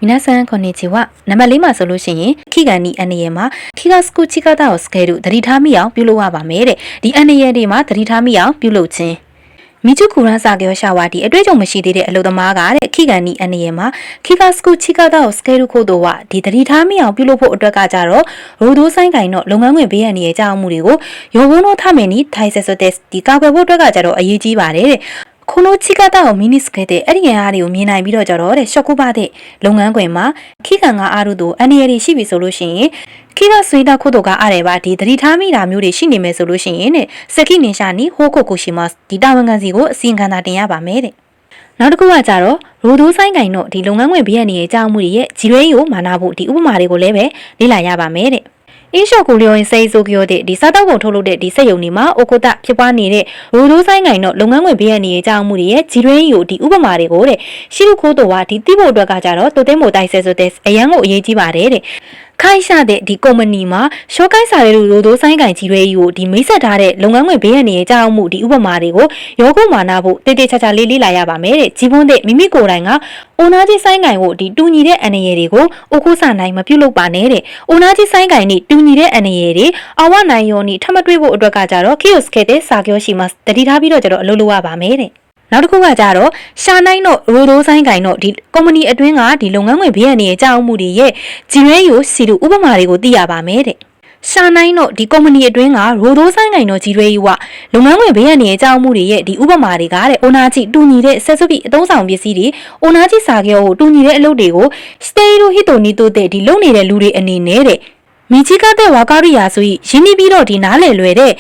皆さんこんにちはနံပါတ်၄မှာဆိုလို့ရှိရင်ခိကန်နီအနေရမှာခိကစကူချီကာတာကိုစကဲတို့သတိထားမိအောင်ပြုလုပ်ရပါမယ်တဲ့ဒီအနေရတွေမှာသတိထားမိအောင်ပြုလုပ်ခြင်းမီချူကူရန်စာကျော်ရှာဝါဒီအတွေ့အကြုံမရှိသေးတဲ့အလုပ်သမားကတဲ့ခိကန်နီအနေရမှာခိကစကူချီကာတာကိုစကဲတို့ခို့တော့ဒီသတိထားမိအောင်ပြုလုပ်ဖို့အတွက်ကကြတော့ရိုဒိုးဆိုင်ကိုင်တော့လုပ်ငန်းခွင်ဘေးရန်ရဲ့အကြောင်းမှုတွေကိုရောဘုံတော့ထမယ်နီထိုင်ဆက်ဆွတ်တဲ့ဒီကာကွယ်ဖို့အတွက်ကကြတော့အရေးကြီးပါတယ်တဲ့ခုနိုချီကာတာကိုမီနစ်စကဲတဲ့အဲ့ဒီငယ်အားတွေကိုမြင်နိုင်ပြီးတော့ကြတော့တဲ့ရှော့ကူပါတဲ့လုပ်ငန်းခွင်မှာခိကန်ကအားတို့တို့အနေရည်ရှိပြီဆိုလို့ရှိရင်ခိကဆွေးတာခုတို့ကအားတယ်ပါဒီသတိထားမိတာမျိုးတွေရှိနေမယ်ဆိုလို့ရှိရင်တဲ့စကိနင်ရှာနီဟိုကိုကိုရှိမဒီတာဝန်ခံစီကိုအစီရင်ခံတာတင်ရပါမယ်တဲ့နောက်တစ်ခုကကြတော့ရိုဒိုးဆိုင်ကိုင်တော့ဒီလုပ်ငန်းခွင်ဘေးရန်ရဲ့အကြောင်းမှုတွေရဲ့ဂျီရွေးကိုမာနာဖို့ဒီဥပမာတွေကိုလည်းပဲလေ့လာရပါမယ်တဲ့အင်းရှော့ကူလျော်ရင်စိတ်ဆိုးကြောတဲ့ဒီစားတောက်ကုန်ထုတ်လုပ်တဲ့ဒီစက်ယုံတွေမှာအိုကိုတဖြစ်ပွားနေတဲ့ရိုဒိုးဆိုင်ကိုင်တော့လုပ်ငန်းခွင်ဘေးရန်ရဲ့အကြောင်းမှုတွေရဲ့ဂျီရွေးကိုဒီဥပမာတွေကိုတဲ့ရှိလူခိုးတော်ကဒီတိဖို့အတွက်ကကြတော့တိုသိမ်းမို့တိုက်ဆဲဆိုတဲ့အရန်ကိုအရေးကြီးပါတယ်တဲ့ခိုင်ရှာတဲ့ဒီကုမ္ပဏီမှာရှော့ကိုင်းစာရဲလူရိုဒိုးဆိုင်ကိုင်ကြီးတွေကိုဒီမိတ်ဆက်ထားတဲ့လုပ်ငန်းခွင်ဘေးရန်ရဲ့အကြောင်းမှုဒီဥပမာတွေကိုရောဂုမာနာဖို့တေးတေးချာချာလေးလေးလာရပါမယ်တဲ့ဂျီပွန်းတဲ့မိမိကိုယ်တိုင်ကအိုနာကြီးဆိုင်ကိုင်ကိုဒီတူညီတဲ့အနေရည်တွေကိုအိုခိုးစာနိုင်မပြုတ်လုပ်ပါနဲ့တဲ့အိုနာကြီးဆိုင်ကိုင်นี่တူညီတဲ့အနေရည်တွေအဝနိုင်ယောนี่ထပ်မတွေ့ဖို့အတွက်ကကြတော့ခီယိုစကဲတဲ့စာပြောရှိမှတတိထားပြီးတော့ကြတော့အလုပ်လုပ်ရပါမယ်တဲ့နောက်တစ်ခုကကြတော့ရှာနိုင်တော့ရိုဒိုးဆိုင်ကိုင်တော့ဒီကုမ္ပဏီအတွင်းကဒီလုပ်ငန်းခွင်ဘေးရန်ရဲ့အကြောင်းမှုတွေရဲ့ဂျီရဲယူစီလူဥပမာတွေကိုသိရပါမယ်တဲ့ရှာနိုင်တော့ဒီကုမ္ပဏီအတွင်းကရိုဒိုးဆိုင်ကိုင်တော့ဂျီရဲယူကလုပ်ငန်းခွင်ဘေးရန်ရဲ့အကြောင်းမှုတွေရဲ့ဒီဥပမာတွေကတဲ့အိုနာချီတူညီတဲ့ဆက်စုပ်ပြီးအသုံးဆောင်ပစ္စည်းတွေအိုနာချီစာကြောကိုတူညီတဲ့အလုပ်တွေကိုစတေရိုဟီတိုနီတိုတဲ့ဒီလုပ်နေတဲ့လူတွေအနေနဲ့တဲ့မီချီကတဲ့ဝါကာရီယာဆိုရင်းနှီးပြီးတော့ဒီနားလည်လွယ်တဲ့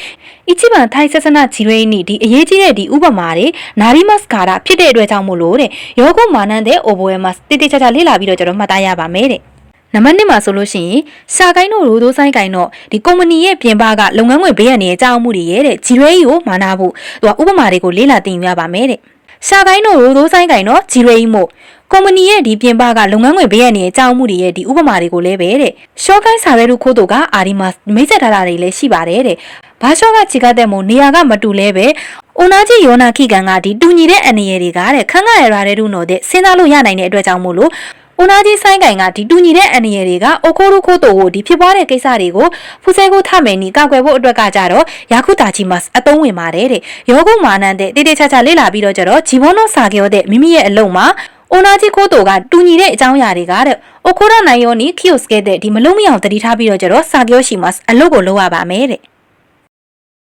အချီပန်ထိုင်ဆက်စနာချီရဲနီဒီအရေးကြီးတဲ့ဒီဥပမာတွေနာရီမတ်ကာရာဖြစ်တဲ့အတွက်ကြောင့်မို့လို့တဲ့ယောဂုမာနန်တဲ့အိုဘိုယမတ်တိတိကျကျလေ့လာပြီးတော့ကျွန်တော်မှတ်သားရပါမယ်တဲ့နံပါတ်1မှာဆိုလို့ရှိရင်စာကိုင်းတို့ရိုဒိုးဆိုင်ကိုင်းတော့ဒီကုမ္ပဏီရဲ့ပြင်ပကလုပ်ငန်းခွင်ဘေးရန်ရဲ့အကြောင်းမှုတွေရဲ့တဲ့ဂျီရဲကြီးကိုမာနာဖို့သူကဥပမာတွေကိုလေ့လာသင်ယူရပါမယ်တဲ့စာကိုင်းတို့ရိုဒိုးဆိုင်ကိုင်းတော့ဂျီရဲကြီးမို့ကုမ္ပဏီရဲ့ဒီပြင်ပကလုပ်ငန်းခွင်ဘေးရန်ရဲ့အကြောင်းမှုတွေရဲ့ဒီဥပမာတွေကိုလည်းပဲတဲ့ရှော့ကိုင်းစာရဲတို့ခိုးတို့ကအာဒီမတ်မိတ်ဆက်ထားတာတွေလည်းရှိပါတယ်တဲ့ဘာရှော့ကချီကတဲ့မို့နေရာကမတူလဲပဲအိုနာကြီးယောနာခိကန်ကဒီတူညီတဲ့အနေရတွေကတဲ့ခန်းကရရတဲ့တို့တော့တဲ့စဉ်းစားလို့ရနိုင်တဲ့အတွက်ကြောင့်မို့လို့အိုနာကြီးဆိုင်ကိုင်ကဒီတူညီတဲ့အနေရတွေကအိုခိုးခိုးတို့ကိုဒီဖြစ်ပွားတဲ့ကိစ္စတွေကိုဖူးဆဲကိုထမယ်နီကောက်ွယ်ဖို့အတွက်ကကြတော့ယာခုတာချီမတ်အသုံးဝင်ပါတယ်တဲ့ယောဂုမာနန်တဲ့တေးတေးချာချာလေ့လာပြီးတော့ကြတော့ဂျီဘွန်တို့စာကြောတဲ့မိမိရဲ့အလုံးမှာအိုနာကြီးခိုးတို့ကတူညီတဲ့အကြောင်းအရာတွေကတဲ့အိုခိုးရနိုင်ယောနီခီယိုစကဲတဲ့ဒီမလုံးမအောင်တတိထားပြီးတော့ကြတော့စာကြောရှိမတ်အလုပ်ကိုလုပ်ရပါမယ်တဲ့